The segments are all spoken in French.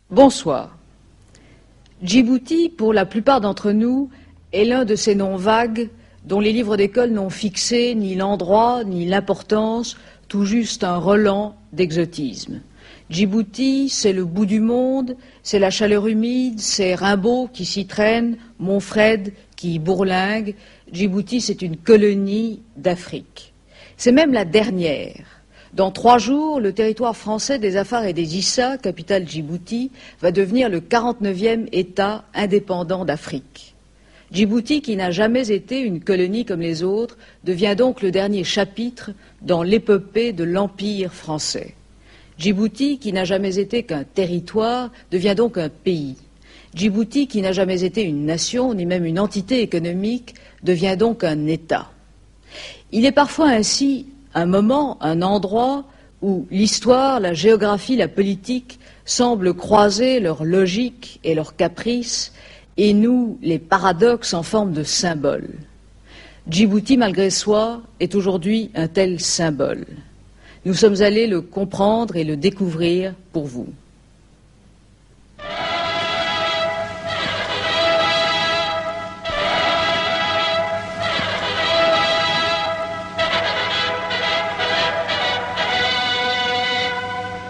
Bonsoir. Djibouti, pour la plupart d'entre nous, est l'un de ces noms vagues dont les livres d'école n'ont fixé ni l'endroit ni l'importance, tout juste un relent d'exotisme. Djibouti, c'est le bout du monde, c'est la chaleur humide, c'est Rimbaud qui s'y traîne, Montfred qui y bourlingue. Djibouti, c'est une colonie d'Afrique. C'est même la dernière. Dans 3 jours, le territoire français des Afar et des Issa, capitale Djibouti, va devenir le 49e État indépendant d'Afrique. Djibouti, qui n'a jamais été une colonie comme les autres, devient donc le dernier chapitre dans l'épopée de l'Empire français. Djibouti, qui n'a jamais été qu'un territoire, devient donc un pays. Djibouti, qui n'a jamais été une nation, ni même une entité économique, devient donc un État. Il est parfois ainsi un moment, un endroit où l'histoire, la géographie, la politique semblent croiser leur logique et leurs caprices et nous, les paradoxes en forme de symboles. Djibouti, malgré soi, est aujourd'hui un tel symbole. Nous sommes allés le comprendre et le découvrir pour vous.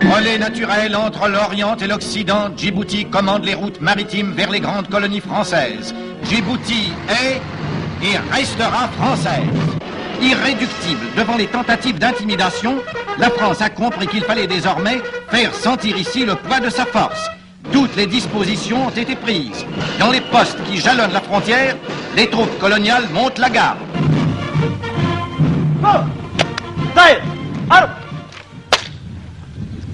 Relais naturel entre l'Orient et l'Occident, Djibouti commande les routes maritimes vers les grandes colonies françaises. Djibouti est et restera française. Irréductible devant les tentatives d'intimidation, la France a compris qu'il fallait désormais faire sentir ici le poids de sa force. Toutes les dispositions ont été prises. Dans les postes qui jalonnent la frontière, les troupes coloniales montent la garde.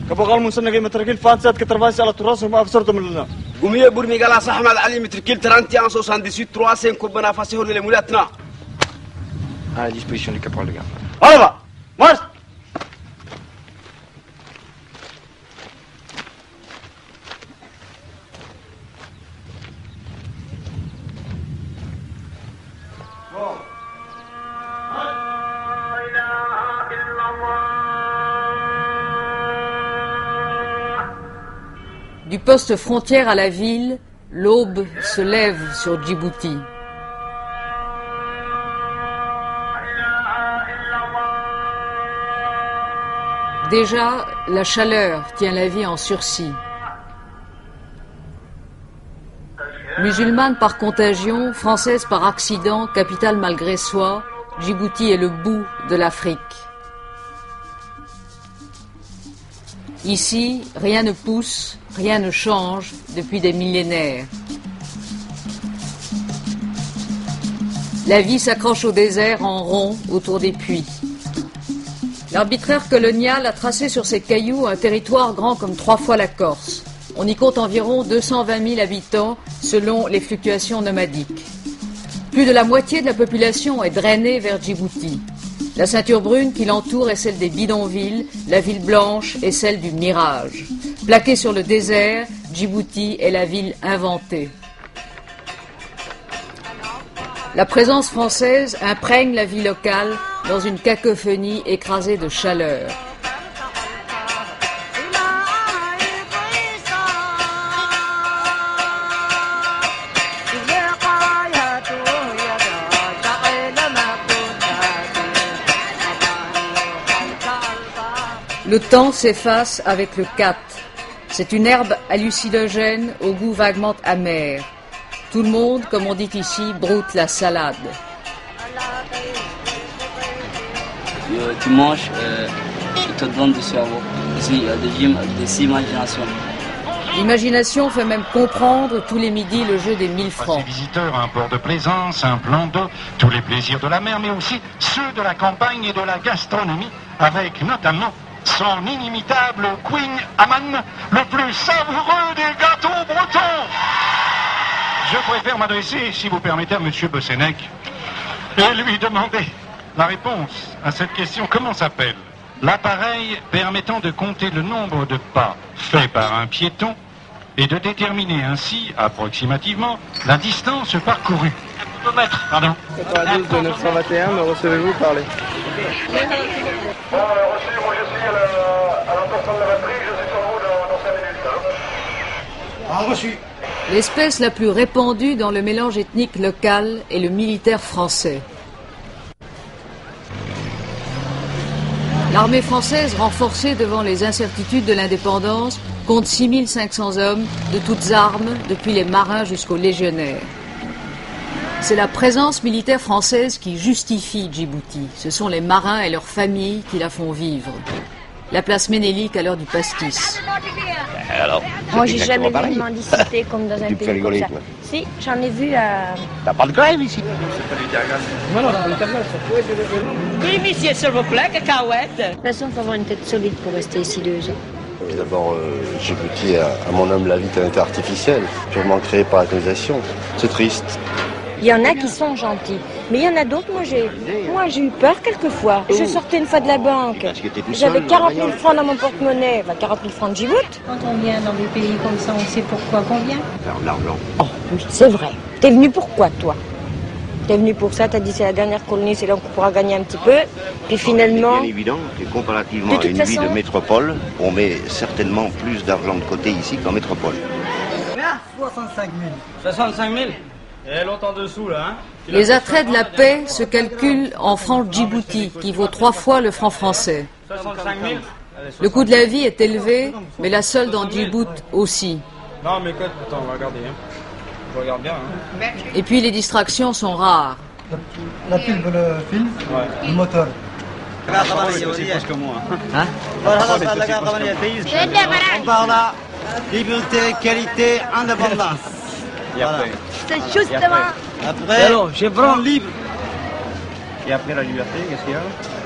كبغال منسنة متركيل فانسات كترفاس على تراس وما أفسرتم لنا. قومي برمي قال صاحب علي متركيل ترانتي أنصو 78 3 كوبنا فاسيهور لمولاتنا. À la disposition du caporal de garde. Allez, marche. Du poste frontière à la ville, l'aube se lève sur Djibouti. Déjà, la chaleur tient la vie en sursis. Musulmane par contagion, française par accident, capitale malgré soi, Djibouti est le bout de l'Afrique. Ici, rien ne pousse, rien ne change depuis des millénaires. La vie s'accroche au désert en rond autour des puits. L'arbitraire colonial a tracé sur ces cailloux un territoire grand comme 3 fois la Corse. On y compte environ 220 000 habitants selon les fluctuations nomadiques. Plus de la moitié de la population est drainée vers Djibouti. La ceinture brune qui l'entoure est celle des bidonvilles, la ville blanche est celle du mirage. Plaquée sur le désert, Djibouti est la ville inventée. La présence française imprègne la vie locale dans une cacophonie écrasée de chaleur. Le temps s'efface avec le kat. C'est une herbe hallucinogène au goût vaguement amer. Tout le monde, comme on dit ici, broute la salade. Tu manges, il te donne du cerveau. Ici, il y a des imaginations. L'imagination fait même comprendre tous les midis le jeu des 1000 francs. Ces visiteurs, un port de plaisance, un plan d'eau, tous les plaisirs de la mer, mais aussi ceux de la campagne et de la gastronomie, avec notamment son inimitable Queen Amman, le plus savoureux des gâteaux bretons. Je préfère m'adresser, si vous permettez, à M. Bossenec et lui demander la réponse à cette question. Comment s'appelle l'appareil permettant de compter le nombre de pas faits par un piéton et de déterminer ainsi, approximativement, la distance parcourue. Pardon. 92 de 921, me recevez-vous parler? Reçu, moi je suis à l'emplacement de la batterie, je suis sur vous dans 5 minutes. Hein. Reçu. L'espèce la plus répandue dans le mélange ethnique local est le militaire français. L'armée française, renforcée devant les incertitudes de l'indépendance, compte 6500 hommes de toutes armes, depuis les marins jusqu'aux légionnaires. C'est la présence militaire française qui justifie Djibouti. Ce sont les marins et leurs familles qui la font vivre. La place Ménélique à l'heure du pastis. Alors, moi, j'ai jamais vu une mendicité comme dans un pays comme ça. Si, j'en ai vu à... T'as pas de grève ici? Oui, monsieur, s'il vous plaît, cacahuète. De toute façon, il faut avoir une tête solide pour rester ici 2 ans. D'abord, Djibouti, à mon humble avis, est un État artificiel, purement créé par la colonisation. C'est triste. Il y en a qui sont gentils, mais il y en a d'autres, moi j'ai eu peur quelquefois. Je sortais une fois de la banque, j'avais 40 000 francs dans mon porte-monnaie, 40 000 francs de Djibouti. Quand on vient dans des pays comme ça, on sait pourquoi qu'on vient. Faire de l'argent. Oh, oui, c'est vrai. T'es venu pourquoi, toi? T'es venu pour ça, t'as dit c'est la dernière colonie, c'est là qu'on pourra gagner un petit peu. Puis finalement... C'est bien évident que comparativement à une vie de métropole, on met certainement plus d'argent de côté ici qu'en métropole. 65 000. 65 000? Et l'autre en dessous, là, hein? Les attraits de la paix se calculent en francs Djibouti, qui vaut 3 fois le franc français. 65 000? Le coût de la vie est élevé, mais la solde en Djibouti aussi. Non, mais écoute, attends, on va regarder, hein. Je regarde bien, hein. Et puis les distractions sont rares. La pile, le fil, le moteur. C'est aussi proche que moi. Hein? On parle là, liberté, qualité, indépendance. Et après? C'est justement... Après, je prends libre. Et après la liberté, qu'est-ce qu'il y a?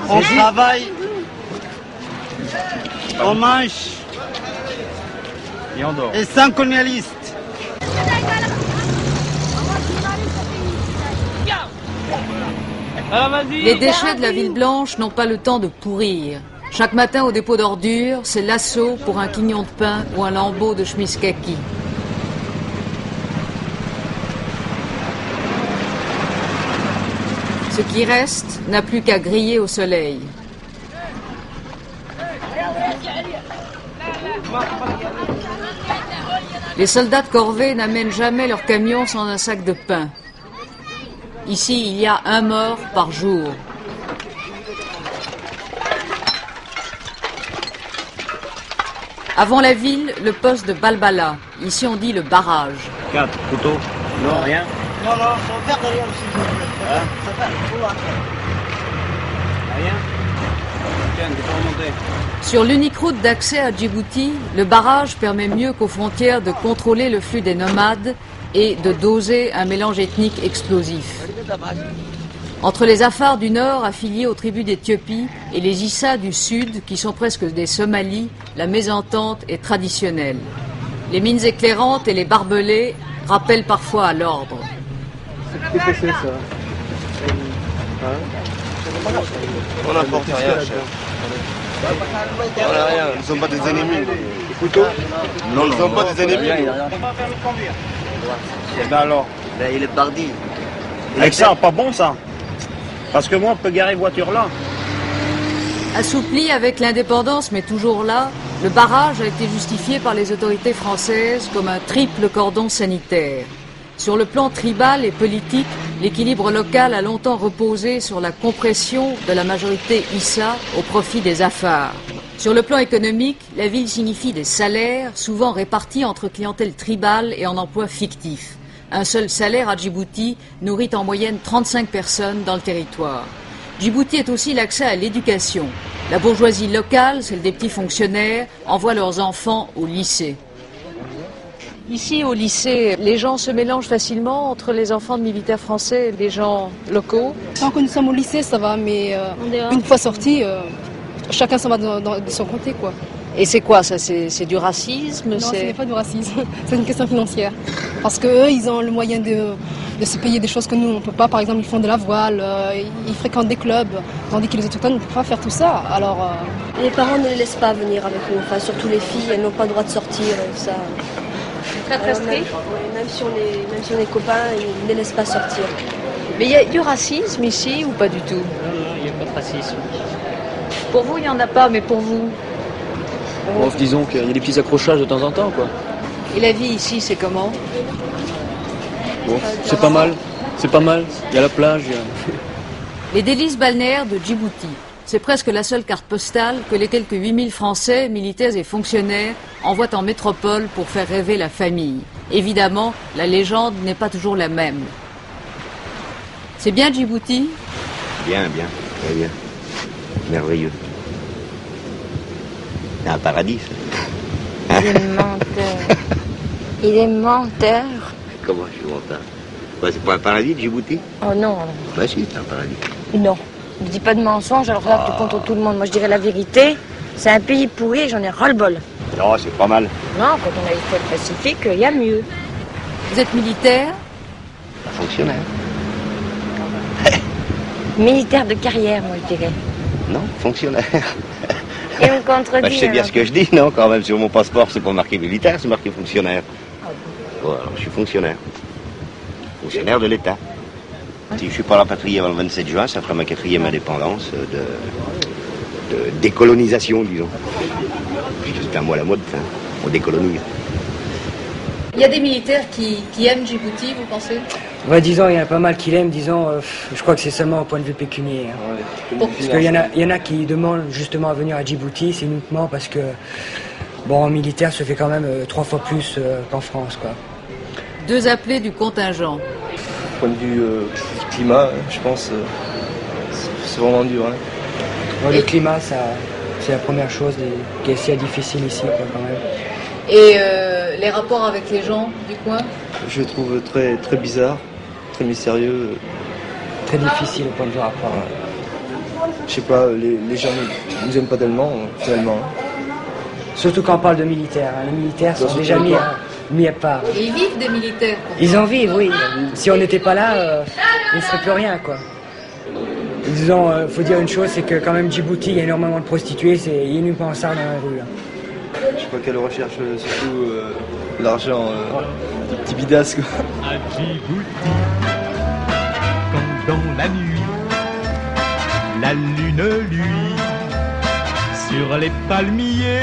On travaille, on mange, et on dort. Et sans colonialiste. Les déchets de la ville blanche n'ont pas le temps de pourrir. Chaque matin au dépôt d'ordures, c'est l'assaut pour un quignon de pain ou un lambeau de chemise kaki. Ce qui reste n'a plus qu'à griller au soleil. Les soldats de corvée n'amènent jamais leur camion sans un sac de pain. Ici, il y a 1 mort par jour. Avant la ville, le poste de Balbala. Ici, on dit le barrage. 4 couteaux? Non, rien. Non, non, son père derrière aussi. Hein? Son père, rien? Tiens, tu peux remonter. Sur l'unique route d'accès à Djibouti, le barrage permet mieux qu'aux frontières de contrôler le flux des nomades et de doser un mélange ethnique explosif. Entre les Afars du Nord, affiliés aux tribus d'Éthiopie, et les Issa du Sud, qui sont presque des Somalis, la mésentente est traditionnelle. Les mines éclairantes et les barbelés rappellent parfois à l'ordre. Qu'est-ce que c'est, ça? On n'apporte rien, chef. On n'a rien, ils ne sont pas des ennemis. Les couteaux? Non, ils ne sont pas des ennemis. On n'a pas permis de conduire. Et ben alors? Ben, il est pardi. Avec ça, pas bon ça? Parce que moi, on peut garer voiture là. Assoupli avec l'indépendance, mais toujours là, le barrage a été justifié par les autorités françaises comme un triple cordon sanitaire. Sur le plan tribal et politique, l'équilibre local a longtemps reposé sur la compression de la majorité Issa au profit des Afars. Sur le plan économique, la ville signifie des salaires, souvent répartis entre clientèle tribale et en emploi fictif. Un seul salaire à Djibouti nourrit en moyenne 35 personnes dans le territoire. Djibouti est aussi l'accès à l'éducation. La bourgeoisie locale, celle des petits fonctionnaires, envoie leurs enfants au lycée. Ici, au lycée, les gens se mélangent facilement entre les enfants de militaires français et les gens locaux. Tant que nous sommes au lycée, ça va, mais une fois sortis, chacun s'en va de son côté, quoi. Et c'est quoi ça? C'est du racisme? Non, ce n'est pas du racisme. C'est une question financière. Parce qu'eux, ils ont le moyen de se payer des choses que nous on ne peut pas. Par exemple, ils font de la voile, ils fréquentent des clubs, tandis que les autochtones ne peuvent pas faire tout ça. Alors, les parents ne les laissent pas venir avec nous, enfin surtout les filles, elles n'ont pas le droit de sortir, ça. Très très strict. Même si on est copains, ils ne les laissent pas sortir. Mais il y a du racisme ici ou pas du tout? Non, il n'y a pas de racisme. Pour vous, il n'y en a pas, mais pour vous? Bon, disons qu'il y a des petits accrochages de temps en temps, quoi. Et la vie ici, c'est comment? Bon, c'est pas mal. C'est pas mal. Il y a la plage, il y a... Les délices balnéaires de Djibouti. C'est presque la seule carte postale que les quelques 8000 Français, militaires et fonctionnaires envoient en métropole pour faire rêver la famille. Évidemment, la légende n'est pas toujours la même. C'est bien Djibouti? Bien, bien, très bien. Merveilleux. C'est un paradis, ça. Il est menteur. Il est menteur. Comment je suis menteur? Quoi, c'est pas un paradis, Djibouti? Oh non. Bah si, c'est un paradis. Non. Ne dis pas de mensonge, alors là, tu contre tout le monde. Moi, je dirais la vérité. C'est un pays pourri et j'en ai ras-le-bol. Non, c'est pas mal. Non, quand on a été le Pacifique, il y a mieux. Vous êtes militaire? Fonctionnaire. Militaire de carrière, moi, je dirais. Non, fonctionnaire. Et on contredit. Bah, je sais bien ce que je dis, non, quand même. Sur mon passeport, c'est pas marqué militaire, c'est marqué fonctionnaire. Bon, alors, je suis fonctionnaire. Fonctionnaire de l'État. Si je suis pas rapatrié avant le 27 juin, ça fera ma 4e indépendance de décolonisation, disons. C'est un mot à la mode, hein. On décolonise. Il y a des militaires qui aiment Djibouti, vous pensez? Ouais, disons, il y en a pas mal qui l'aiment, disons, je crois que c'est seulement au point de vue pécuniaire. Ouais, parce qu'il y en a qui demandent justement à venir à Djibouti, c'est uniquement parce que, bon, en militaire, ça fait quand même 3 fois plus qu'en France, quoi. 2 appelés du contingent. Au point de vue climat, je pense, c'est vraiment dur. Hein. Ouais, le climat, c'est la première chose qui est assez difficile ici, quoi, quand même. Et les rapports avec les gens du coin? Je les trouve très, très bizarres, très mystérieux. Très difficile au point de vue rapport. Ouais. Je sais pas, les gens ne nous aiment pas tellement, finalement. Surtout quand on parle de militaires. Hein. Les militaires sont déjà mis à part. Et ils vivent des militaires? Ils en vivent, oui. Si on n'était pas là, il ne serait plus rien, quoi. Disons, faut dire une chose, c'est que quand même Djibouti, il y a énormément de prostituées, il y a uniquement ça dans la rue. Hein. Je crois qu'elle recherche surtout l'argent, des petits bidasses, quoi. À Djibouti, quand dans la nuit, la lune luit sur les palmiers,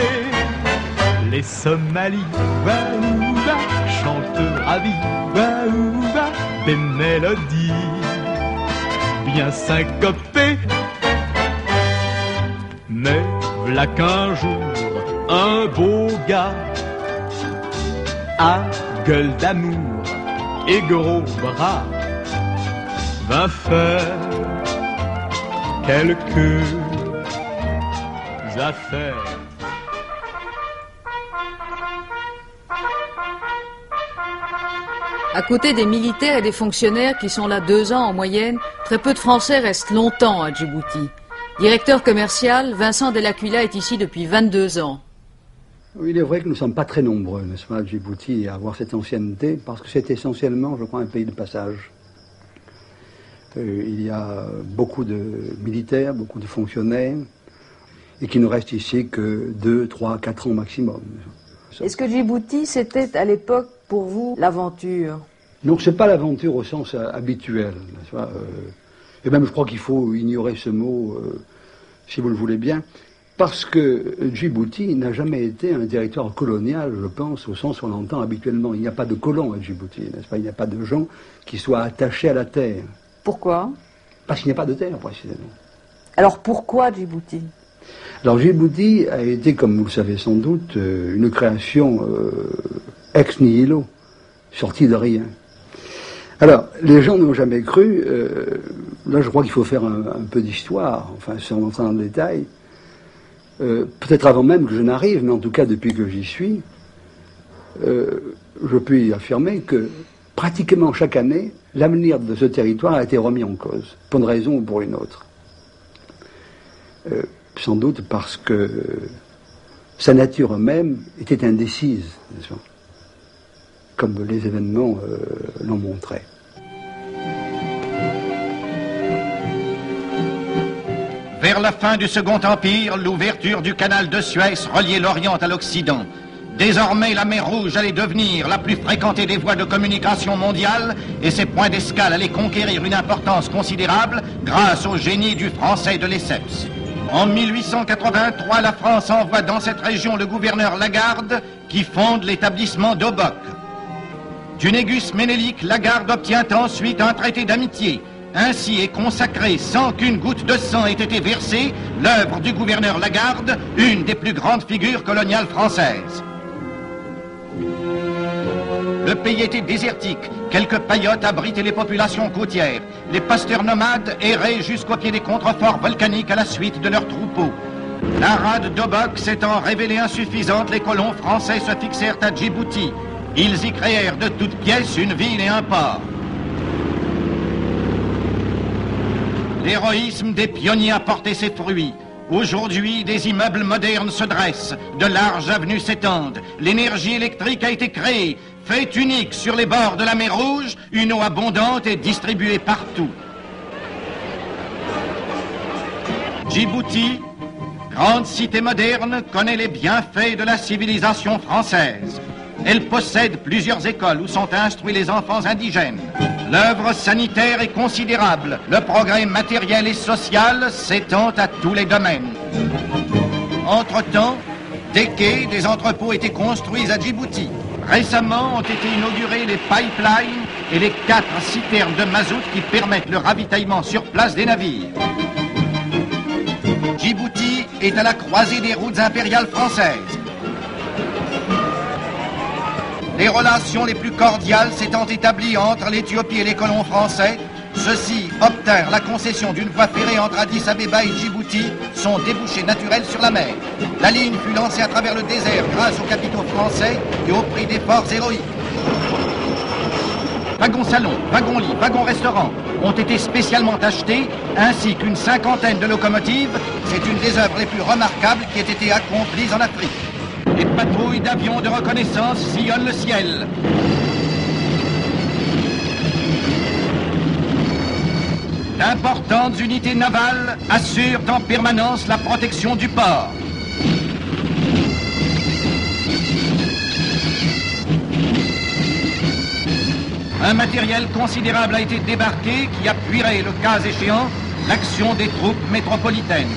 les Somalis, waouba, chantent ravis, waouba, des mélodies bien syncopées. Mais v'là qu'un jour, un beau gars à gueule d'amour et gros bras va faire quelques affaires. À côté des militaires et des fonctionnaires qui sont là 2 ans en moyenne, très peu de Français restent longtemps à Djibouti. Directeur commercial, Vincent Delacuilla est ici depuis 22 ans. Oui, il est vrai que nous ne sommes pas très nombreux, n'est-ce pas, à Djibouti, à avoir cette ancienneté, parce que c'est essentiellement, je crois, un pays de passage. Il y a beaucoup de militaires, beaucoup de fonctionnaires, et qui ne restent ici que 2, 3, 4 ans maximum. Est-ce que Djibouti, c'était à l'époque, pour vous, l'aventure? Donc c'est pas l'aventure au sens habituel, n'est-ce pas, et même je crois qu'il faut ignorer ce mot, si vous le voulez bien, parce que Djibouti n'a jamais été un territoire colonial, je pense, au sens où on l'entend habituellement. Il n'y a pas de colons à Djibouti, n'est-ce pas? Il n'y a pas de gens qui soient attachés à la terre. Pourquoi? Parce qu'il n'y a pas de terre, précisément. Alors pourquoi Djibouti? Alors Djibouti a été, comme vous le savez sans doute, une création ex nihilo, sortie de rien. Alors, les gens n'ont jamais cru, là je crois qu'il faut faire un peu d'histoire, enfin sans rentrer dans le détail, peut-être avant même que je n'arrive, mais en tout cas depuis que j'y suis, je puis affirmer que pratiquement chaque année, l'avenir de ce territoire a été remis en cause, pour une raison ou pour une autre. Sans doute parce que sa nature même était indécise, n'est-ce pas, comme les événements l'ont montré. Vers la fin du Second Empire, l'ouverture du canal de Suez reliait l'Orient à l'Occident. Désormais, la mer Rouge allait devenir la plus fréquentée des voies de communication mondiale et ses points d'escale allaient conquérir une importance considérable grâce au génie du français de Lesseps. En 1883, la France envoie dans cette région le gouverneur Lagarde qui fonde l'établissement d'Obock. Du Négus Ménélique, Lagarde obtient ensuite un traité d'amitié. Ainsi est consacrée, sans qu'une goutte de sang ait été versée, l'œuvre du gouverneur Lagarde, une des plus grandes figures coloniales françaises. Le pays était désertique. Quelques paillotes abritaient les populations côtières. Les pasteurs nomades erraient jusqu'au pied des contreforts volcaniques à la suite de leurs troupeaux. La rade d'Obock s'étant révélée insuffisante, les colons français se fixèrent à Djibouti. Ils y créèrent de toutes pièces une ville et un port. L'héroïsme des pionniers a porté ses fruits. Aujourd'hui, des immeubles modernes se dressent, de larges avenues s'étendent, l'énergie électrique a été créée, fait unique sur les bords de la mer Rouge, une eau abondante est distribuée partout. Djibouti, grande cité moderne, connaît les bienfaits de la civilisation française. Elle possède plusieurs écoles où sont instruits les enfants indigènes. L'œuvre sanitaire est considérable. Le progrès matériel et social s'étend à tous les domaines. Entre-temps, des quais, des entrepôts étaient construits à Djibouti. Récemment ont été inaugurés les pipelines et les 4 citernes de mazout qui permettent le ravitaillement sur place des navires. Djibouti est à la croisée des routes impériales françaises. Les relations les plus cordiales s'étant établies entre l'Éthiopie et les colons français, ceux-ci obtinrent la concession d'une voie ferrée entre Addis Abeba et Djibouti, son débouché naturel sur la mer. La ligne fut lancée à travers le désert grâce aux capitaux français et au prix d'efforts héroïques. Wagons-salons, wagons-lits, wagons-restaurants ont été spécialement achetés, ainsi qu'une 50aine de locomotives. C'est une des œuvres les plus remarquables qui ait été accomplie en Afrique. Les patrouilles d'avions de reconnaissance sillonnent le ciel. D'importantes unités navales assurent en permanence la protection du port. Un matériel considérable a été débarqué qui appuierait, le cas échéant, l'action des troupes métropolitaines.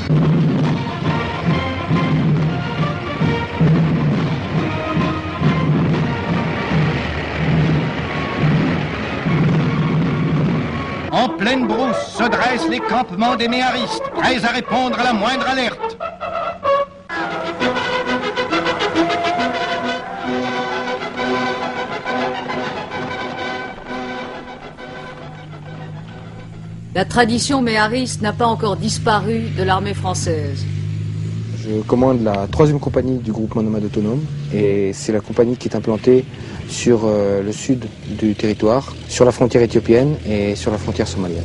En pleine brousse se dressent les campements des méharistes, prêts à répondre à la moindre alerte. La tradition méhariste n'a pas encore disparu de l'armée française. Je commande la 3e compagnie du groupement nomade autonome et c'est la compagnie qui est implantée sur le sud du territoire, sur la frontière éthiopienne et sur la frontière somalienne.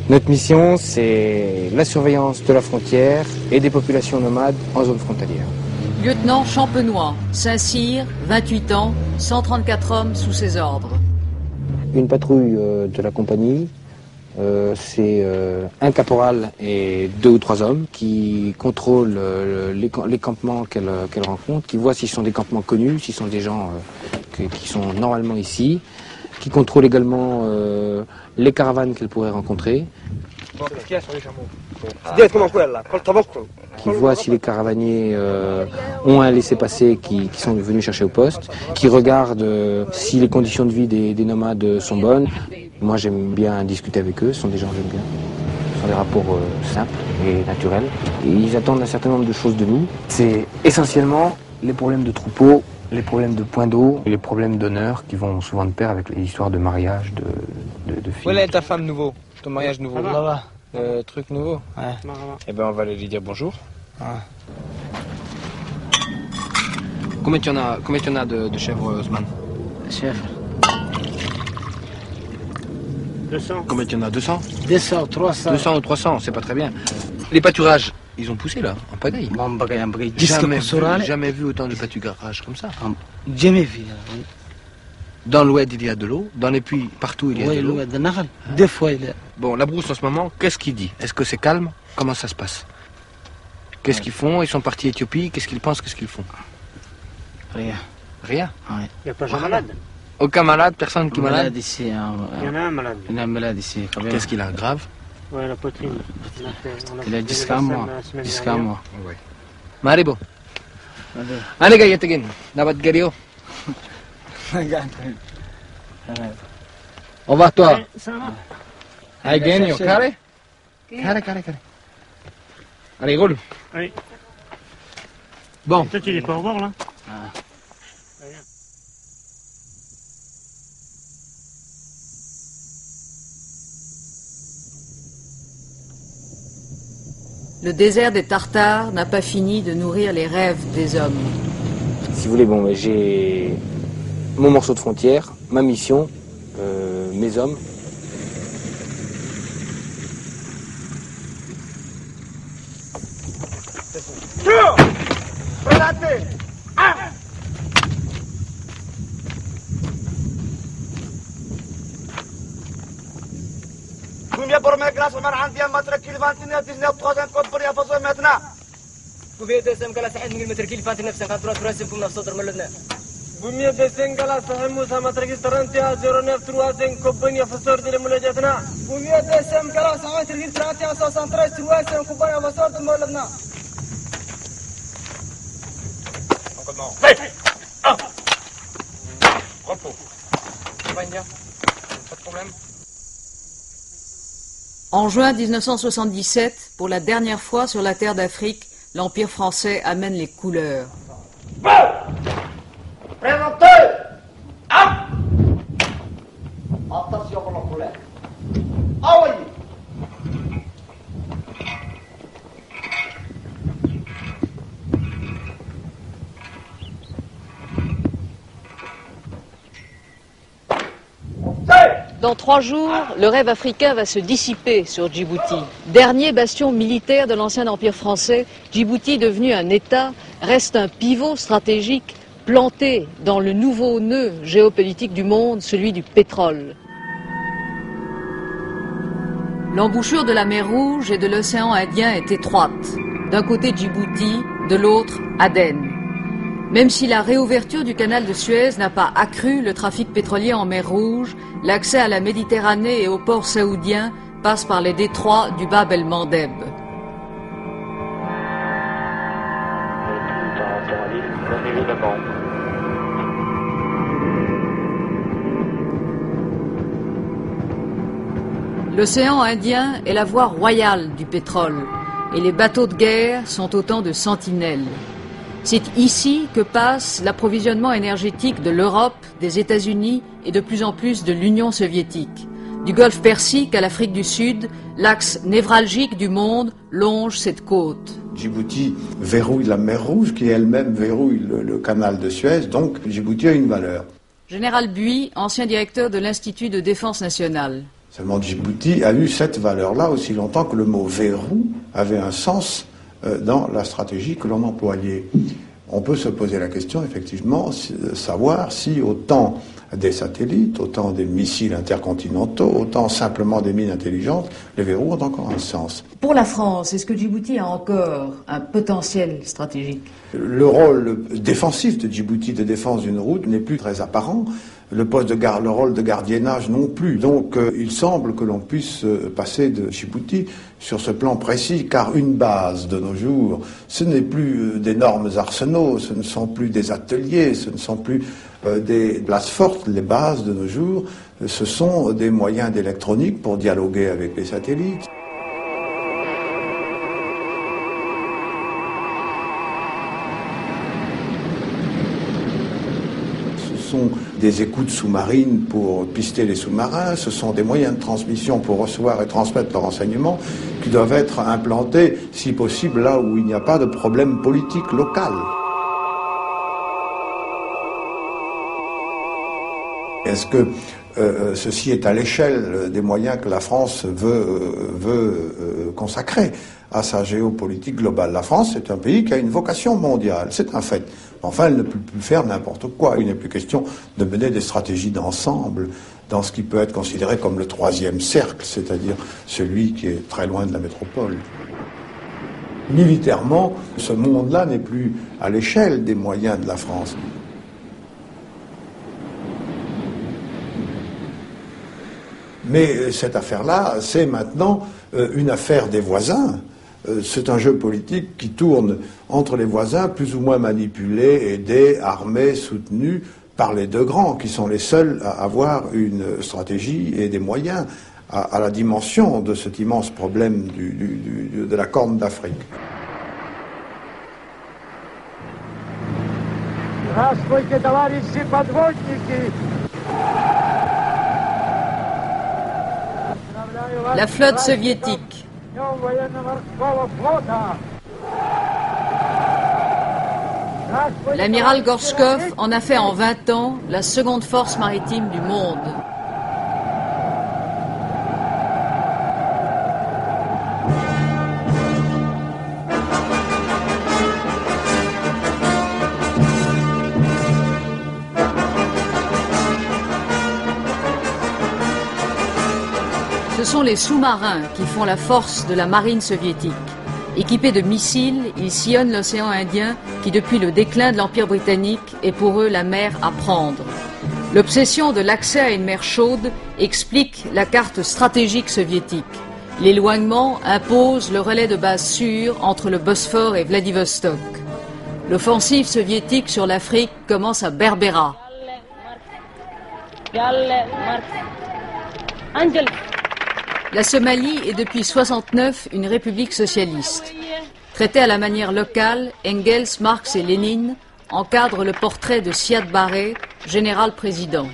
Notre mission, c'est la surveillance de la frontière et des populations nomades en zone frontalière. Lieutenant Champenois, Saint-Cyr, 28 ans, 134 hommes sous ses ordres. Une patrouille de la compagnie, c'est un caporal et 2 ou 3 hommes qui contrôlent les campements qu'elle rencontre, qui voient s'ils sont des campements connus, s'ils sont des gens qui sont normalement ici, qui contrôlent également les caravanes qu'elle pourrait rencontrer, qui voient si les caravaniers ont un laissez-passer qui sont venus chercher au poste, qui regardent si les conditions de vie des nomades sont bonnes. Moi, j'aime bien discuter avec eux, ce sont des gens que j'aime bien. Ce sont des rapports simples et naturels. Et ils attendent un certain nombre de choses de nous. C'est essentiellement les problèmes de troupeaux, les problèmes de points d'eau et les problèmes d'honneur qui vont souvent de pair avec les histoires de mariage, de filles. Où est ta femme nouveau? Ton mariage nouveau? Là-bas. Truc nouveau? Ouais. Eh ben, on va aller lui dire bonjour. Ouais. Combien tu en as de chèvres, Osman? Chèvres. 200. Combien tu en as? 200? 200, 300. 200 ou 300, c'est pas très bien. Les pâturages, ils ont poussé là, en pagaille. Jamais vu autant de pâturages comme ça. Jamais vu. Dans l'oued, il y a de l'eau. Dans les puits, partout, il y a de l'eau. Des fois, il y a... Bon, la brousse en ce moment, qu'est-ce qu'il dit? Est-ce que c'est calme? Comment ça se passe? Qu'est-ce qu'ils font? Ils sont partis à Éthiopie. Qu'est-ce qu'ils pensent? Qu'est-ce qu'ils font? Rien. Rien? Il n'y a pas de malade. Aucun malade? Personne qui est malade? Ici, il y en a un malade. Il y en a un malade ici. Qu'est-ce qu'il a? Grave? Ouais, la poitrine. Il a 10 qu'à moi. 10 qu'à moi. Oui. Maribo. Allez, gars, yatagin. Dapat gario. Au revoir, toi. Allez, gagne, carré? Carré. Allez, roule. Oui. Bon. Toi, tu n'es pas au bord, là? Le désert des Tartares n'a pas fini de nourrir les rêves des hommes. Si vous voulez, bon, j'ai mon morceau de frontière, ma mission, mes hommes. Combien pour mes grâces, on m'a rendu un mètre qui va tenir 19 3 code pour y avoir maintenant. Combien de سم كلا سعيد من متر كيل فات نفسك خاطر تراسمكم نفس صدر ملنا. Combien de سم كلا سعيد موسى متر كيل ترنتي 09 3 كوبانيا فسور دي ملجتنا. Combien de سم كلا سعيد كيل ترنتي 63 3 كوبانيا فسور دي ملجتنا. Encodement. Repos. Compagnia. Pas de problème. En juin 1977, pour la dernière fois sur la terre d'Afrique, l'Empire français amène les couleurs. Présentez. Attention pour la couleur. Envoyez. Dans 3 jours, le rêve africain va se dissiper sur Djibouti. Dernier bastion militaire de l'ancien empire français, Djibouti, devenu un État, reste un pivot stratégique planté dans le nouveau nœud géopolitique du monde, celui du pétrole. L'embouchure de la mer Rouge et de l'océan Indien est étroite. D'un côté Djibouti, de l'autre Aden. Même si la réouverture du canal de Suez n'a pas accru le trafic pétrolier en mer Rouge, l'accès à la Méditerranée et aux ports saoudiens passe par les détroits du Bab el-Mandeb. L'océan Indien est la voie royale du pétrole et les bateaux de guerre sont autant de sentinelles. C'est ici que passe l'approvisionnement énergétique de l'Europe, des États-Unis et de plus en plus de l'Union soviétique. Du golfe Persique à l'Afrique du Sud, l'axe névralgique du monde longe cette côte. Djibouti verrouille la mer Rouge qui elle-même verrouille le canal de Suez, donc Djibouti a une valeur. Général Buis, ancien directeur de l'Institut de défense nationale. Seulement Djibouti a eu cette valeur-là aussi longtemps que le mot verrou avait un sens dans la stratégie que l'on employait. On peut se poser la question, effectivement, savoir si autant des satellites, autant des missiles intercontinentaux, autant simplement des mines intelligentes, les verrous ont encore un sens. Pour la France, est-ce que Djibouti a encore un potentiel stratégique? Le rôle défensif de Djibouti, de défense d'une route, n'est plus très apparent. Le rôle de gardiennage non plus. Donc il semble que l'on puisse passer de Djibouti sur ce plan précis, car une base de nos jours, ce n'est plus d'énormes arsenaux, ce ne sont plus des ateliers, ce ne sont plus des places fortes. Les bases de nos jours, ce sont des moyens d'électronique pour dialoguer avec les satellites. Ce sont des écoutes sous-marines pour pister les sous-marins, ce sont des moyens de transmission pour recevoir et transmettre leurs renseignements qui doivent être implantés, si possible, là où il n'y a pas de problème politique local. Est-ce que ceci est à l'échelle des moyens que la France veut consacrer à sa géopolitique globale? La France est un pays qui a une vocation mondiale, c'est un fait. Enfin, elle ne peut plus faire n'importe quoi. Il n'est plus question de mener des stratégies d'ensemble dans ce qui peut être considéré comme le troisième cercle, c'est-à-dire celui qui est très loin de la métropole. Militairement, ce monde-là n'est plus à l'échelle des moyens de la France. Mais cette affaire-là, c'est maintenant une affaire des voisins. C'est un jeu politique qui tourne entre les voisins, plus ou moins manipulés, aidés, armés, soutenus par les deux grands, qui sont les seuls à avoir une stratégie et des moyens à la dimension de cet immense problème de la Corne d'Afrique. La flotte soviétique. L'amiral Gorchkov en a fait en 20 ans la seconde force maritime du monde. Ce sont les sous-marins qui font la force de la marine soviétique. Équipés de missiles, ils sillonnent l'océan Indien qui, depuis le déclin de l'Empire britannique, est pour eux la mer à prendre. L'obsession de l'accès à une mer chaude explique la carte stratégique soviétique. L'éloignement impose le relais de base sûr entre le Bosphore et Vladivostok. L'offensive soviétique sur l'Afrique commence à Berbera. La Somalie est depuis 1969 une république socialiste. Traitée à la manière locale, Engels, Marx et Lénine encadrent le portrait de Siad Barre, général-président.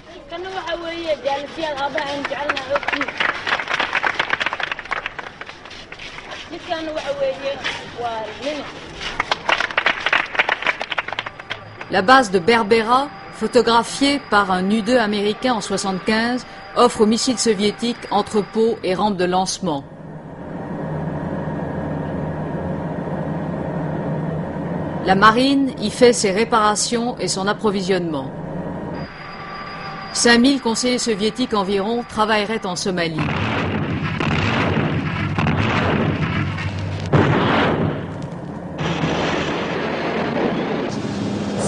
La base de Berbera, photographiée par un U-2 américain en 1975, offre aux missiles soviétiques entrepôts et rampes de lancement. La marine y fait ses réparations et son approvisionnement. 5000 conseillers soviétiques environ travailleraient en Somalie.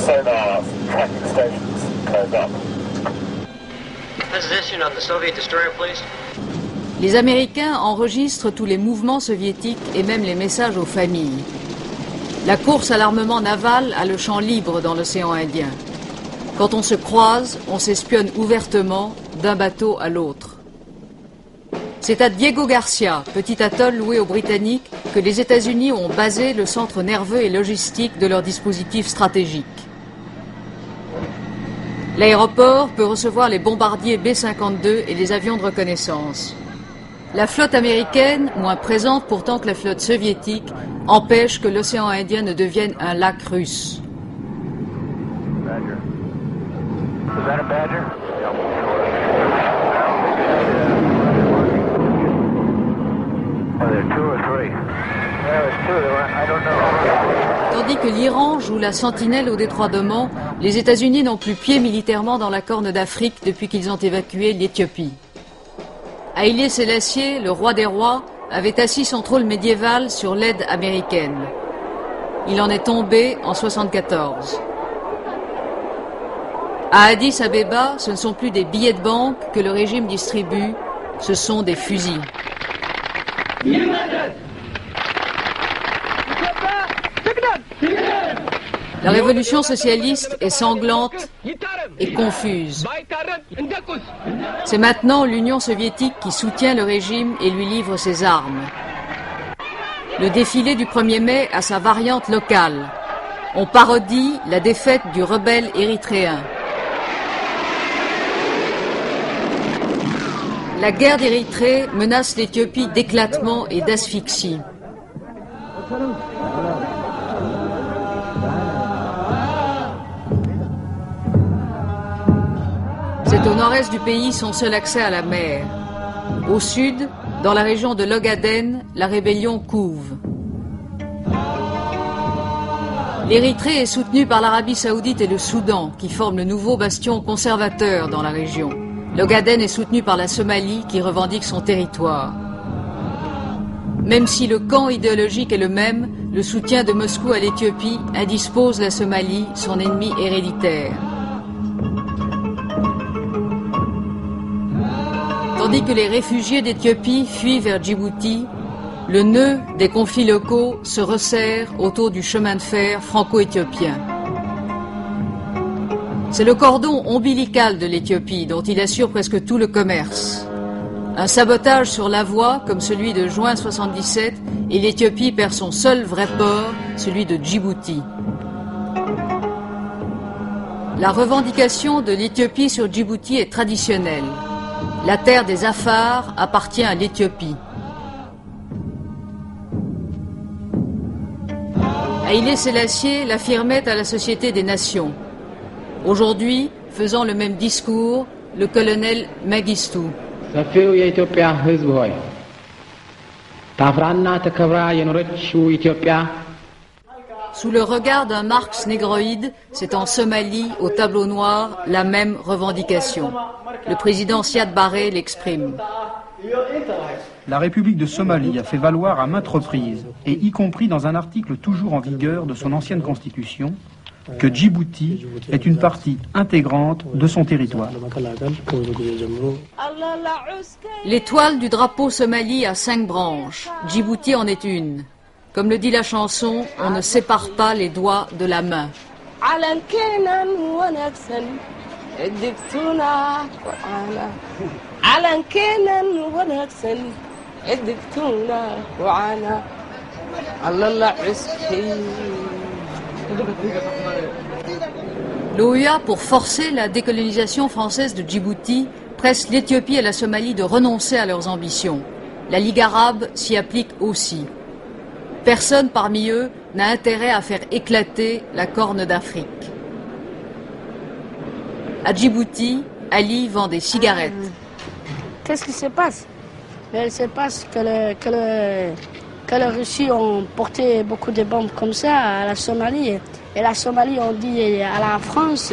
Sonar tracking stations closed up. Les Américains enregistrent tous les mouvements soviétiques et même les messages aux familles. La course à l'armement naval a le champ libre dans l'océan Indien. Quand on se croise, on s'espionne ouvertement d'un bateau à l'autre. C'est à Diego Garcia, petit atoll loué aux Britanniques, que les États-Unis ont basé le centre nerveux et logistique de leur dispositif stratégique. L'aéroport peut recevoir les bombardiers B-52 et les avions de reconnaissance. La flotte américaine, moins présente pourtant que la flotte soviétique, empêche que l'océan Indien ne devienne un lac russe. Tandis que l'Iran joue la sentinelle au détroit d'Oman, les États-Unis n'ont plus pied militairement dans la Corne d'Afrique depuis qu'ils ont évacué l'Éthiopie. Haïlé Sélassié, le roi des rois, avait assis son trône médiéval sur l'aide américaine. Il en est tombé en 1974. À Addis Abeba, ce ne sont plus des billets de banque que le régime distribue, ce sont des fusils. La révolution socialiste est sanglante et confuse. C'est maintenant l'Union soviétique qui soutient le régime et lui livre ses armes. Le défilé du 1er mai a sa variante locale. On parodie la défaite du rebelle érythréen. La guerre d'Érythrée menace l'Éthiopie d'éclatement et d'asphyxie. C'est au nord-est du pays son seul accès à la mer. Au sud, dans la région de l'Ogaden, la rébellion couve. L'Érythrée est soutenue par l'Arabie Saoudite et le Soudan, qui forment le nouveau bastion conservateur dans la région. L'Ogaden est soutenu par la Somalie, qui revendique son territoire. Même si le camp idéologique est le même, le soutien de Moscou à l'Éthiopie indispose la Somalie, son ennemi héréditaire. Tandis que les réfugiés d'Éthiopie fuient vers Djibouti, le nœud des conflits locaux se resserre autour du chemin de fer franco-éthiopien. C'est le cordon ombilical de l'Éthiopie dont il assure presque tout le commerce. Un sabotage sur la voie, comme celui de juin 77, et l'Éthiopie perd son seul vrai port, celui de Djibouti. La revendication de l'Éthiopie sur Djibouti est traditionnelle. La terre des Afars appartient à l'Éthiopie. Haïlé Sélassié l'affirmait à la Société des Nations. Aujourd'hui, faisant le même discours, le colonel Mengistu. ሰፊው የኢትዮጵያ ሕዝብ ሆይ ታፍራና ተከብራ የኖረችው ኢትዮጵያ Sous le regard d'un Marx négroïde, c'est en Somalie, au tableau noir, la même revendication. Le président Siad Barre l'exprime. La République de Somalie a fait valoir à maintes reprises, et y compris dans un article toujours en vigueur de son ancienne constitution, que Djibouti est une partie intégrante de son territoire. L'étoile du drapeau Somalie a 5 branches. Djibouti en est une. Comme le dit la chanson, on ne sépare pas les doigts de la main. L'OUA, pour forcer la décolonisation française de Djibouti, presse l'Éthiopie et la Somalie de renoncer à leurs ambitions. La Ligue arabe s'y applique aussi. Personne parmi eux n'a intérêt à faire éclater la corne d'Afrique. À Djibouti, Ali vend des cigarettes. Qu'est-ce qui se passe? Il se passe que les Russes ont porté beaucoup de bombes comme ça à la Somalie. Et la Somalie, on dit à la France,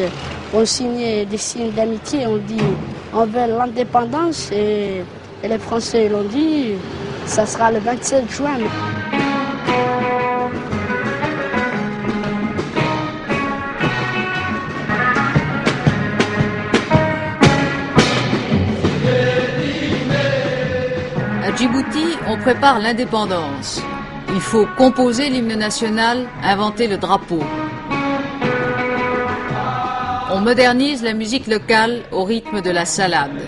on signe des signes d'amitié, on dit on veut l'indépendance. Et les Français l'ont dit, ça sera le 27 juin. À Djibouti, on prépare l'indépendance. Il faut composer l'hymne national, inventer le drapeau. On modernise la musique locale au rythme de la salade.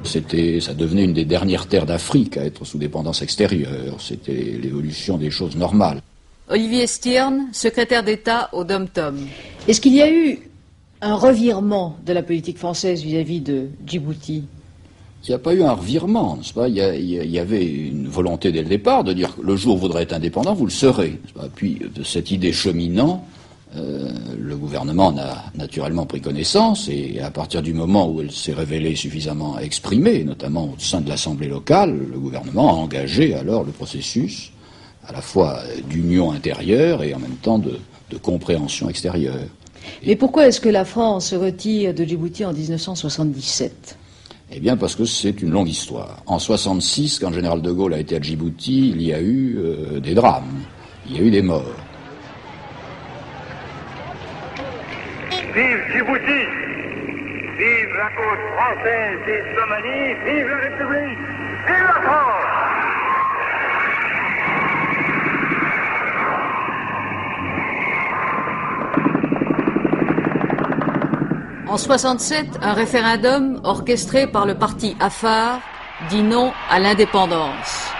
Ça devenait une des dernières terres d'Afrique à être sous dépendance extérieure. C'était l'évolution des choses normales. Olivier Stirn, secrétaire d'État au Dom-Tom. Est-ce qu'il y a eu un revirement de la politique française vis-à-vis de Djibouti? Il n'y a pas eu un revirement, n'est-ce pas? Il y avait une volonté dès le départ de dire que le jour où vous voudrez être indépendant, vous le serez, n'est-ce pas? Puis de cette idée cheminant, le gouvernement en a naturellement pris connaissance, et à partir du moment où elle s'est révélée suffisamment exprimée, notamment au sein de l'Assemblée locale, le gouvernement a engagé alors le processus à la fois d'union intérieure et en même temps de compréhension extérieure. Mais pourquoi est-ce que la France se retire de Djibouti en 1977 ? Eh bien parce que c'est une longue histoire. En 1966, quand le général de Gaulle a été à Djibouti, il y a eu des drames, il y a eu des morts. Vive Djibouti! Vive la côte française des Somalies! Vive la République! Vive la France! En 67, un référendum orchestré par le parti Afar dit non à l'indépendance.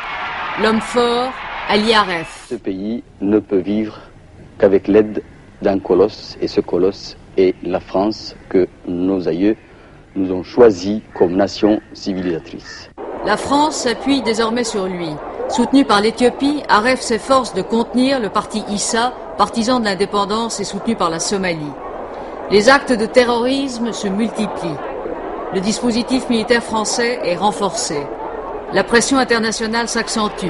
L'homme fort, Ali Aref. Ce pays ne peut vivre qu'avec l'aide d'un colosse, et ce colosse est la France que nos aïeux nous ont choisi comme nation civilisatrice. La France s'appuie désormais sur lui. Soutenu par l'Éthiopie, Aref s'efforce de contenir le parti Issa, partisan de l'indépendance et soutenu par la Somalie. Les actes de terrorisme se multiplient. Le dispositif militaire français est renforcé. La pression internationale s'accentue.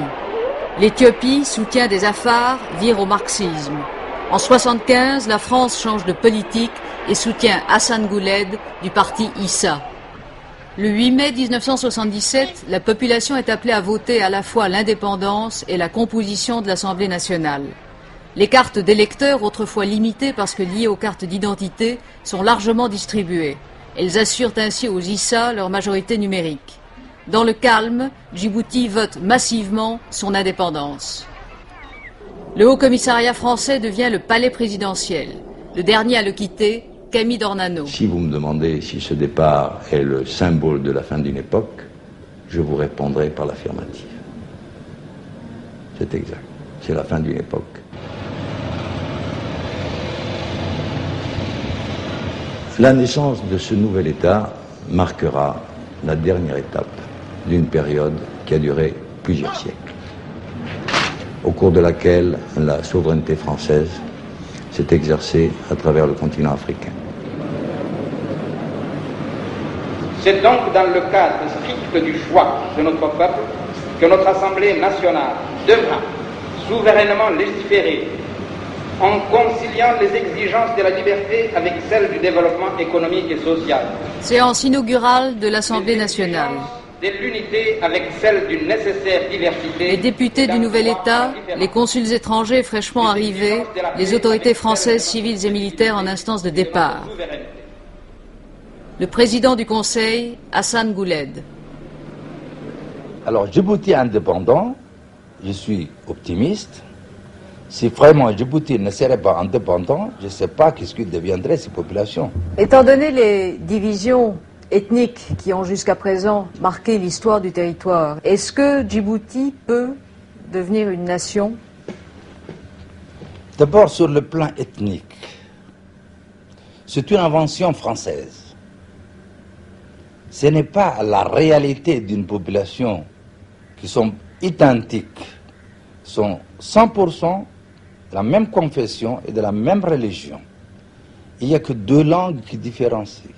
L'Éthiopie, soutien des Afars, vire au marxisme. En 1975, la France change de politique et soutient Hassan Gouled du parti Issa. Le 8 mai 1977, la population est appelée à voter à la fois l'indépendance et la composition de l'Assemblée nationale. Les cartes d'électeurs, autrefois limitées parce que liées aux cartes d'identité, sont largement distribuées. Elles assurent ainsi aux Issa leur majorité numérique. Dans le calme, Djibouti vote massivement son indépendance. Le Haut-Commissariat français devient le palais présidentiel. Le dernier à le quitter, Camille Dornano. Si vous me demandez si ce départ est le symbole de la fin d'une époque, je vous répondrai par l'affirmative. C'est exact. C'est la fin d'une époque. La naissance de ce nouvel État marquera la dernière étape d'une période qui a duré plusieurs siècles, au cours de laquelle la souveraineté française s'est exercée à travers le continent africain. C'est donc dans le cadre strict du choix de notre peuple que notre Assemblée nationale devra souverainement légiférer en conciliant les exigences de la liberté avec celles du développement économique et social. Séance inaugurale de l'Assemblée nationale. De l'unité avec celle d'une nécessaire diversité. Les députés du nouvel État, les consuls étrangers fraîchement arrivés, les autorités françaises civiles et militaires en instance de départ. Le président du Conseil, Hassan Gouled. Alors, Djibouti indépendant, je suis optimiste. Si vraiment Djibouti ne serait pas indépendant, je ne sais pas qu'est-ce que deviendraient ces populations. Étant donné les divisions ethniques qui ont jusqu'à présent marqué l'histoire du territoire, est-ce que Djibouti peut devenir une nation? D'abord, sur le plan ethnique, c'est une invention française. Ce n'est pas la réalité d'une population qui sont identiques, sont 100% de la même confession et de la même religion. Il n'y a que deux langues qui différencient.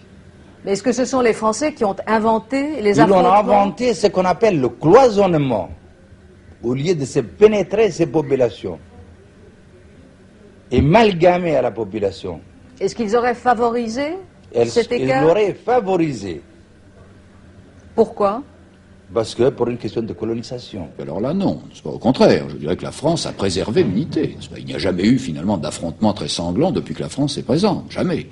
Mais est-ce que ce sont les Français qui ont inventé les affrontements? Ils ont inventé ce qu'on appelle le cloisonnement, au lieu de se pénétrer ces populations, amalgamer à la population. Est-ce qu'ils auraient favorisé cet écart? Ils l'auraient favorisé. Pourquoi? Parce que pour une question de colonisation. Alors là, non. C'est pas au contraire. Je dirais que la France a préservé l'unité. Il n'y a jamais eu finalement d'affrontement très sanglant depuis que la France est présente. Jamais.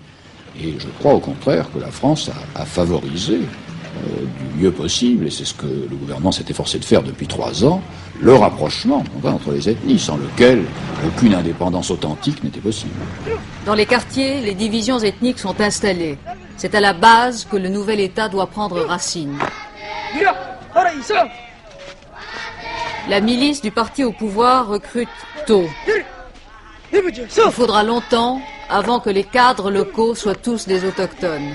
Et je crois au contraire que la France a favorisé du mieux possible, et c'est ce que le gouvernement s'est efforcé de faire depuis 3 ans, le rapprochement entre les ethnies, sans lequel aucune indépendance authentique n'était possible. Dans les quartiers, les divisions ethniques sont installées. C'est à la base que le nouvel État doit prendre racine. La milice du parti au pouvoir recrute tôt. Il faudra longtemps avant que les cadres locaux soient tous des autochtones.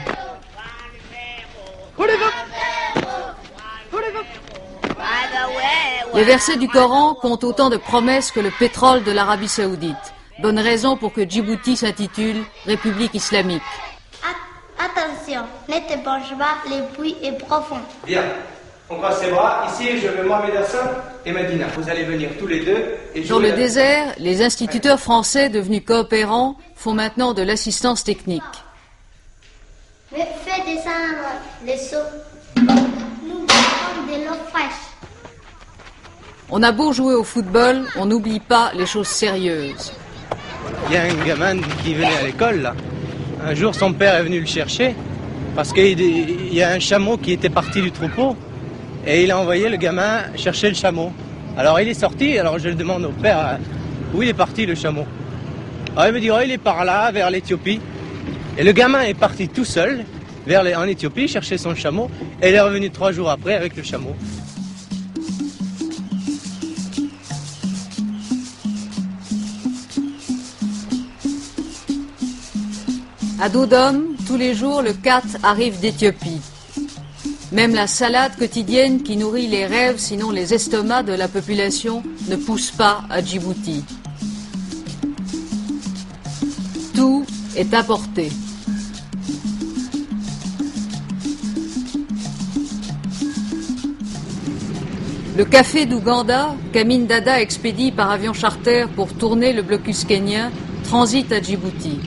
Les versets du Coran comptent autant de promesses que le pétrole de l'Arabie Saoudite. Bonne raison pour que Djibouti s'intitule République islamique. Attention, ne t'éponge pas, le puits est profond. Bien, on croise ses bras. Ici, je veux Mohamed Hassan et Medina. Vous allez venir tous les deux. Et dans le désert, les instituteurs français devenus coopérants font maintenant de l'assistance technique. Mais fais descendre les seaux. Nous avons de l'eau fraîche. On a beau jouer au football, on n'oublie pas les choses sérieuses. Il y a un gamin qui venait à l'école, là. Un jour, son père est venu le chercher parce qu'il y a un chameau qui était parti du troupeau et il a envoyé le gamin chercher le chameau. Alors il est sorti, alors je le demande au père où il est parti le chameau. Alors il me dit il est par là, vers l'Éthiopie. Et le gamin est parti tout seul en Éthiopie chercher son chameau et il est revenu 3 jours après avec le chameau. À dos d'homme, tous les jours, le kat arrive d'Éthiopie. Même la salade quotidienne qui nourrit les rêves, sinon les estomacs de la population, ne pousse pas à Djibouti. Tout est importé. Le café d'Ouganda, qu'Amin Dada expédie par avion charter pour tourner le blocus kenyan, transite à Djibouti.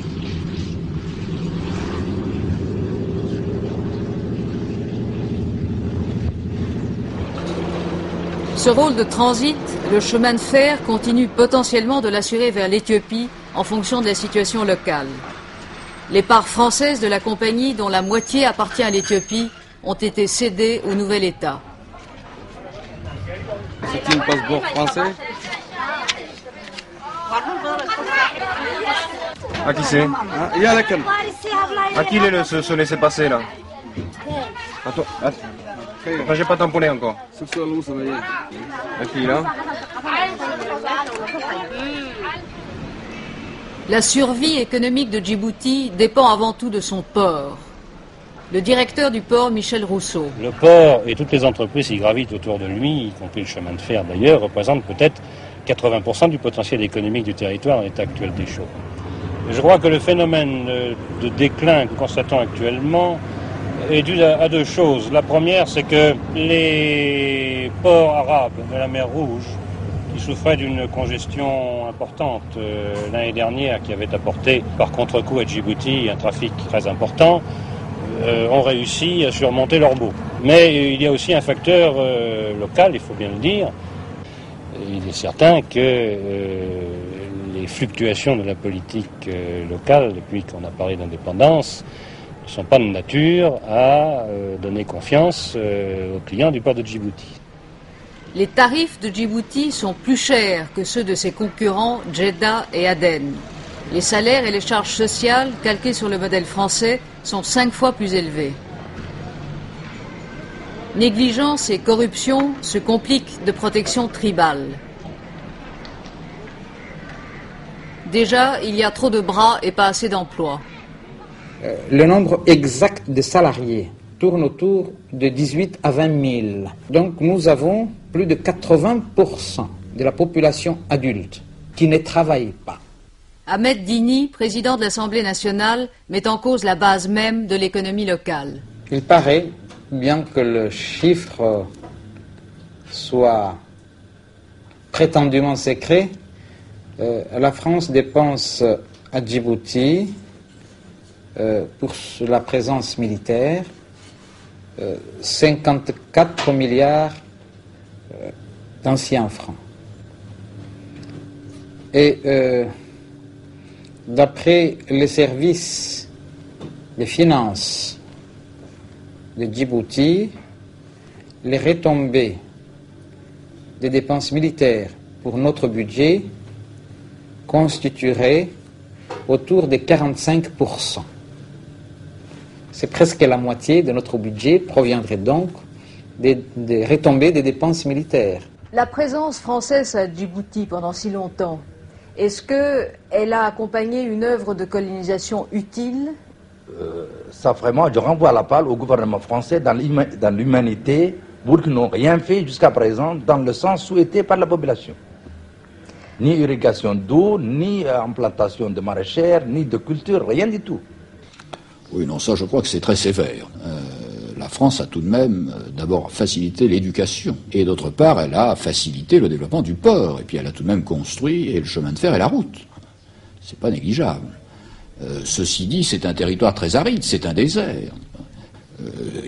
Ce rôle de transit, le chemin de fer continue potentiellement de l'assurer vers l'Éthiopie en fonction de la situation locale. Les parts françaises de la compagnie, dont la moitié appartient à l'Éthiopie, ont été cédées au nouvel État. C'est un passeport français? À qui c'est? À qui il est ce laissez-passer là? Attends, j'ai pas tamponné encore. À qui là? La survie économique de Djibouti dépend avant tout de son port. Le directeur du port, Michel Rousseau. Le port et toutes les entreprises qui gravitent autour de lui, y compris le chemin de fer d'ailleurs, représentent peut-être 80% du potentiel économique du territoire en l'état actuel des choses. Je crois que le phénomène de déclin que nous constatons actuellement est dû à deux choses. La première, c'est que les ports arabes de la mer Rouge, qui souffraient d'une congestion importante l'année dernière, qui avait apporté par contre-coup à Djibouti un trafic très important, ont réussi à surmonter leur baux. Mais il y a aussi un facteur local, il faut bien le dire. Il est certain que les fluctuations de la politique locale, depuis qu'on a parlé d'indépendance, ne sont pas de nature à donner confiance aux clients du port de Djibouti. Les tarifs de Djibouti sont plus chers que ceux de ses concurrents Djeddah et Aden. Les salaires et les charges sociales, calqués sur le modèle français, sont 5 fois plus élevés. Négligence et corruption se compliquent de protection tribale. Déjà, il y a trop de bras et pas assez d'emplois. Le nombre exact de salariés tourne autour de 18 à 20 000. Donc nous avons plus de 80% de la population adulte qui ne travaille pas. Ahmed Dini, président de l'Assemblée nationale, met en cause la base même de l'économie locale. Il paraît, bien que le chiffre soit prétendument secret, la France dépense à Djibouti, pour la présence militaire, 54 milliards d'anciens francs. Et d'après les services des finances de Djibouti, les retombées des dépenses militaires pour notre budget constitueraient autour de 45%. C'est presque la moitié de notre budget proviendrait donc des retombées des dépenses militaires. La présence française à Djibouti pendant si longtemps, est-ce qu'elle a accompagné une œuvre de colonisation utile? Ça vraiment, je renvoie la balle au gouvernement français dans l'humanité pour qu'ils n'ont rien fait jusqu'à présent dans le sens souhaité par la population. Ni irrigation d'eau, ni implantation de maraîchères, ni de culture, rien du tout. Oui, non, ça je crois que c'est très sévère. La France a tout de même d'abord facilité l'éducation et d'autre part elle a facilité le développement du port et puis elle a tout de même construit le chemin de fer et la route. C'est pas négligeable. Ceci dit, c'est un territoire très aride, c'est un désert.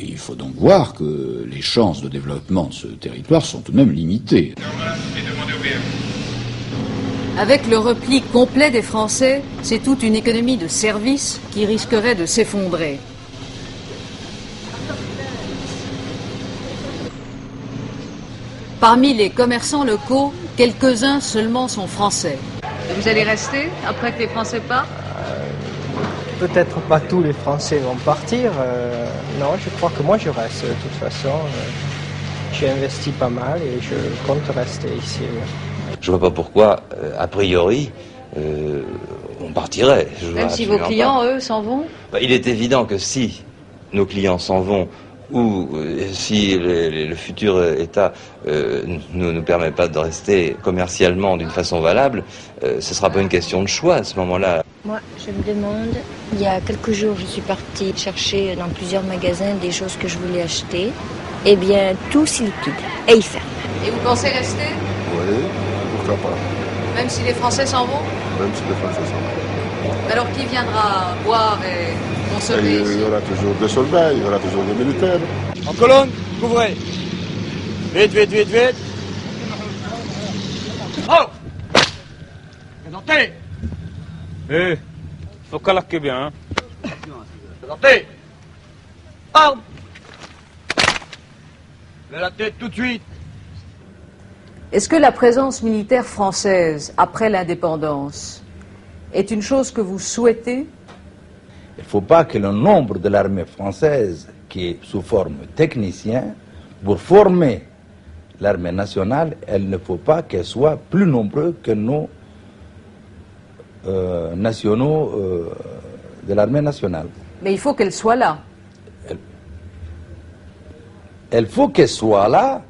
Il faut donc voir que les chances de développement de ce territoire sont tout de même limitées. Avec le repli complet des Français, c'est toute une économie de services qui risquerait de s'effondrer. Parmi les commerçants locaux, quelques-uns seulement sont français. Vous allez rester après que les Français partent? Peut-être pas tous les Français vont partir. Non, je crois que moi je reste de toute façon. J'ai investi pas mal et je compte rester ici. Je vois pas pourquoi, a priori, on partirait. Même si vos clients, eux, s'en vont? Il est évident que si nos clients s'en vont ou si le futur État ne nous permet pas de rester commercialement d'une façon valable, ce ne sera pas une question de choix à ce moment-là. Moi, je me demande, il y a quelques jours, je suis partie chercher dans plusieurs magasins des choses que je voulais acheter. eh bien, tout s'y liquide. Et il ferme. Et vous pensez rester? Oui, pourquoi pas. Même si les Français s'en vont? Même si les Français s'en vont. Alors qui viendra boire et consommer ici? Il y aura toujours des soldats, il y aura toujours des militaires. En colonne, couvrez. Vite, vite, vite, vite. Oh! Présentez! Eh, faut calaquer bien, hein. Présentez! Arme! Levez la tête tout de suite. Est-ce que la présence militaire française après l'indépendance est une chose que vous souhaitez? Il ne faut pas que le nombre de l'armée française, qui est sous forme technicien, pour former l'armée nationale, il ne faut pas qu'elle soit plus nombreuse que nos nationaux de l'armée nationale. Mais il faut qu'elle soit là. Il faut qu'elle soit là,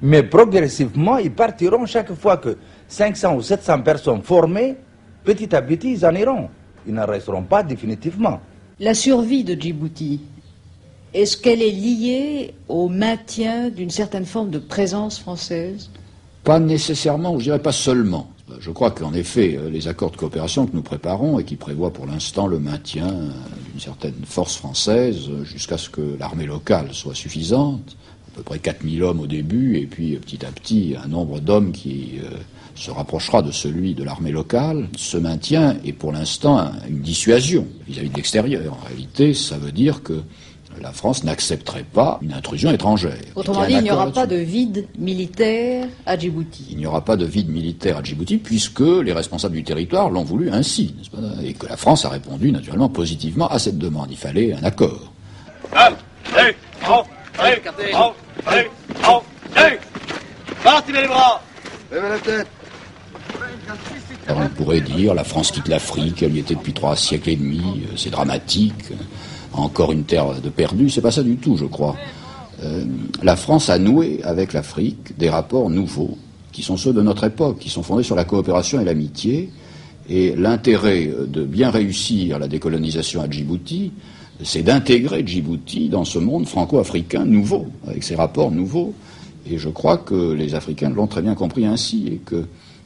mais progressivement, ils partiront chaque fois que 500 ou 700 personnes formées, petit à petit, ils en iront. Ils ne resteront pas définitivement. La survie de Djibouti, est-ce qu'elle est liée au maintien d'une certaine forme de présence française? Pas nécessairement, je dirais pas seulement. Je crois qu'en effet, les accords de coopération que nous préparons et qui prévoient pour l'instant le maintien d'une certaine force française jusqu'à ce que l'armée locale soit suffisante, à peu près 4000 hommes au début, et puis petit à petit un nombre d'hommes qui se rapprochera de celui de l'armée locale, se maintient et pour l'instant une dissuasion vis-à-vis de l'extérieur. En réalité, ça veut dire que la France n'accepterait pas une intrusion étrangère. Autrement dit, il n'y aura pas de vide militaire à Djibouti. Il n'y aura pas de vide militaire à Djibouti puisque les responsables du territoire l'ont voulu ainsi, n'est-ce pas, et que la France a répondu naturellement positivement à cette demande. Il fallait un accord. Partez les bras. Levez la tête. Alors on pourrait dire la France quitte l'Afrique, elle y était depuis 3 siècles et demi, c'est dramatique. Encore une terre de perdu, c'est pas ça du tout, je crois. La France a noué avec l'Afrique des rapports nouveaux, qui sont ceux de notre époque, qui sont fondés sur la coopération et l'amitié. Et l'intérêt de bien réussir la décolonisation à Djibouti, c'est d'intégrer Djibouti dans ce monde franco-africain nouveau, avec ses rapports nouveaux. Et je crois que les Africains l'ont très bien compris ainsi, et que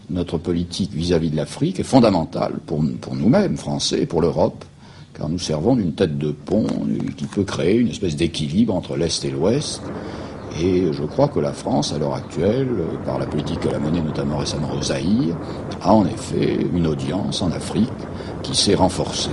notre politique vis-à-vis de l'Afrique est fondamentale pour nous-mêmes, Français, et pour l'Europe, car nous servons d'une tête de pont qui peut créer une espèce d'équilibre entre l'Est et l'Ouest. Et je crois que la France, à l'heure actuelle, par la politique qu'elle a menée notamment récemment au Zaïre, a en effet une audience en Afrique qui s'est renforcée.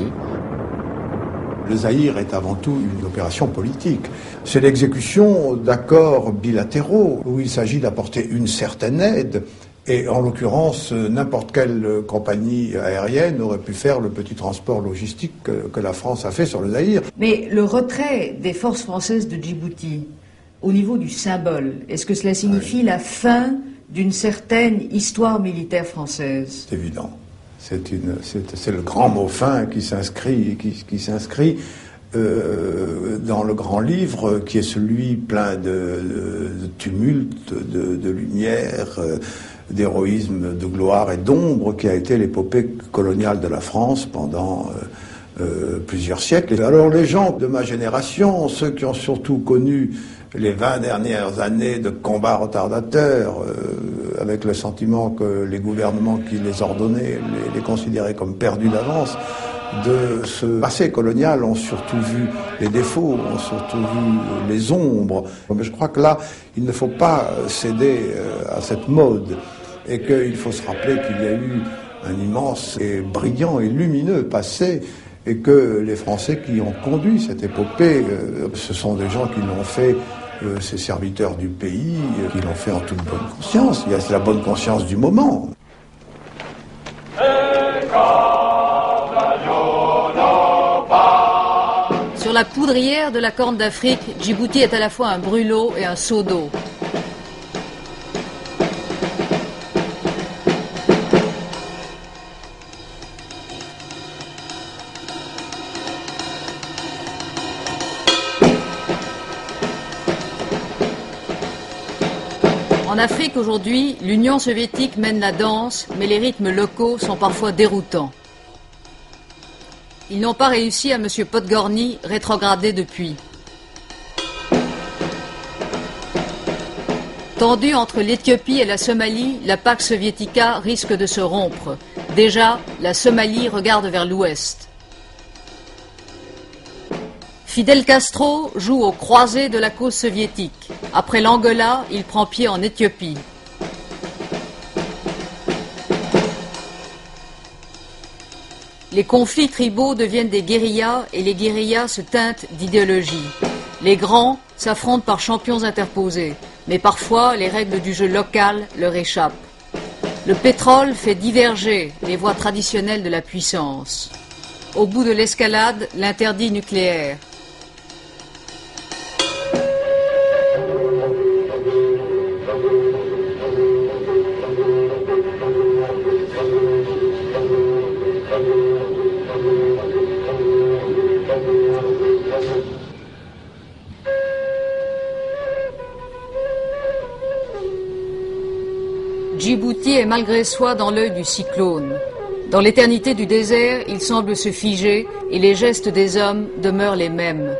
Le Zaïre est avant tout une opération politique. C'est l'exécution d'accords bilatéraux où il s'agit d'apporter une certaine aide. Et en l'occurrence, n'importe quelle compagnie aérienne aurait pu faire le petit transport logistique que la France a fait sur le Zaïre. Mais le retrait des forces françaises de Djibouti, au niveau du symbole, est-ce que cela signifie la fin d'une certaine histoire militaire française? C'est évident. C'est le grand mot fin qui s'inscrit dans le grand livre, qui est celui plein de tumulte, de lumière, d'héroïsme, de gloire et d'ombre qui a été l'épopée coloniale de la France pendant plusieurs siècles. Alors les gens de ma génération, ceux qui ont surtout connu les 20 dernières années de combats retardataires, avec le sentiment que les gouvernements qui les ordonnaient les considéraient comme perdus d'avance, de ce passé colonial ont surtout vu les défauts, ont surtout vu les ombres. Mais je crois que là, il ne faut pas céder à cette mode et qu'il faut se rappeler qu'il y a eu un immense et brillant et lumineux passé et que les Français qui ont conduit cette épopée, ce sont des gens qui l'ont fait, ces serviteurs du pays, qui l'ont fait en toute bonne conscience. Il y a la bonne conscience du moment. Sur la poudrière de la Corne d'Afrique, Djibouti est à la fois un brûlot et un seau d'eau. En Afrique aujourd'hui, l'Union soviétique mène la danse, mais les rythmes locaux sont parfois déroutants. Ils n'ont pas réussi à M. Podgorny, rétrogradé depuis. Tendue entre l'Éthiopie et la Somalie, la Pax Soviética risque de se rompre. Déjà, la Somalie regarde vers l'ouest. Fidel Castro joue aux croisées de la cause soviétique. Après l'Angola, il prend pied en Éthiopie. Les conflits tribaux deviennent des guérillas et les guérillas se teintent d'idéologie. Les grands s'affrontent par champions interposés, mais parfois les règles du jeu local leur échappent. Le pétrole fait diverger les voies traditionnelles de la puissance. Au bout de l'escalade, l'interdit nucléaire. Djibouti est malgré soi dans l'œil du cyclone. Dans l'éternité du désert, il semble se figer et les gestes des hommes demeurent les mêmes.